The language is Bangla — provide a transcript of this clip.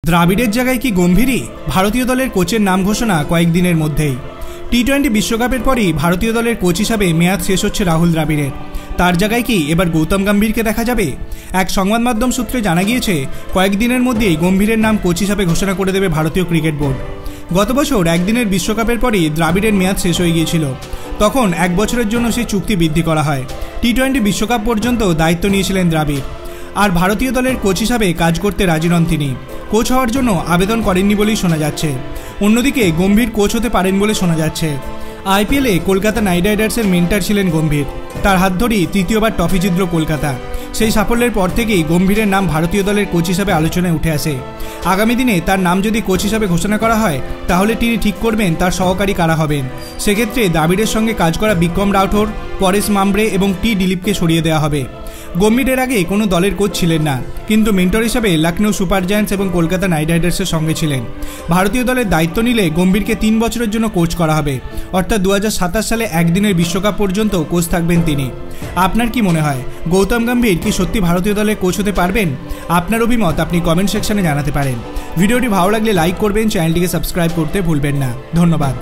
দ্রাবিড়ের জায়গায় কি গম্ভীরই? ভারতীয় দলের কোচের নাম ঘোষণা কয়েকদিনের মধ্যেই। টি-20 বিশ্বকাপের পরই ভারতীয় দলের কোচ হিসাবে মেয়াদ শেষ হচ্ছে রাহুল দ্রাবিড়ের। তার জায়গায় কি এবার গৌতম গম্ভীরকে দেখা যাবে? এক সংবাদ মাধ্যম সূত্রে জানা গিয়েছে, কয়েকদিনের মধ্যেই গম্ভীরের নাম কোচ হিসাবে ঘোষণা করে দেবে ভারতীয় ক্রিকেট বোর্ড। গত বছর একদিনের বিশ্বকাপের পরই দ্রাবিড়ের মেয়াদ শেষ হয়ে গিয়েছিল। তখন 1 বছরের জন্য সেই চুক্তি বৃদ্ধি করা হয়। টি-20 বিশ্বকাপ পর্যন্ত দায়িত্ব নিয়েছিলেন দ্রাবিড়। আর ভারতীয় দলের কোচ হিসাবে কাজ করতে রাজি নন তিনি। কোচ হওয়ার জন্য আবেদন করেননি বলেই শোনা যাচ্ছে। অন্যদিকে গম্ভীর কোচ হতে পারেন বলে শোনা যাচ্ছে। আইপিএলে কলকাতা নাইট রাইডার্সের মেন্টার ছিলেন গম্ভীর। তার হাত ধরেই তৃতীয়বার ট্রফি জিতল কলকাতা। সেই সাফল্যের পর থেকেই গম্ভীরের নাম ভারতীয় দলের কোচ হিসাবে আলোচনায় উঠে আসে। আগামী দিনে তার নাম যদি কোচ হিসাবে ঘোষণা করা হয়, তাহলে তিনি ঠিক করবেন তার সহকারী কারা হবেন। সেক্ষেত্রে দ্রাবিড়ের সঙ্গে কাজ করা বিক্রম রাঠোর, পরেশ মামব্রে এবং টি দিলীপকে সরিয়ে দেওয়া হবে। গম্ভীরের আগে কোনো দলের কোচ ছিলেন না, কিন্তু মেন্টর হিসাবে লখনৌ সুপার জায়ান্টস এবং কলকাতা নাইট রাইডার্সের সঙ্গে ছিলেন। ভারতীয় দলের দায়িত্ব নিলে গম্ভীরকে 3 বছরের জন্য কোচ করা হবে, অর্থাৎ 2027 সালে একদিনের বিশ্বকাপ পর্যন্ত কোচ থাকবেন তিনি। আপনার কি মনে হয়, গৌতম গম্ভীর কি সত্যি ভারতীয় দলের কোচ হতে পারবেন? আপনার অভিমত আপনি কমেন্ট সেকশনে জানাতে পারেন। ভিডিওটি ভালো লাগলে লাইক করবেন, চ্যানেলটিকে সাবস্ক্রাইব করতে ভুলবেন না। ধন্যবাদ।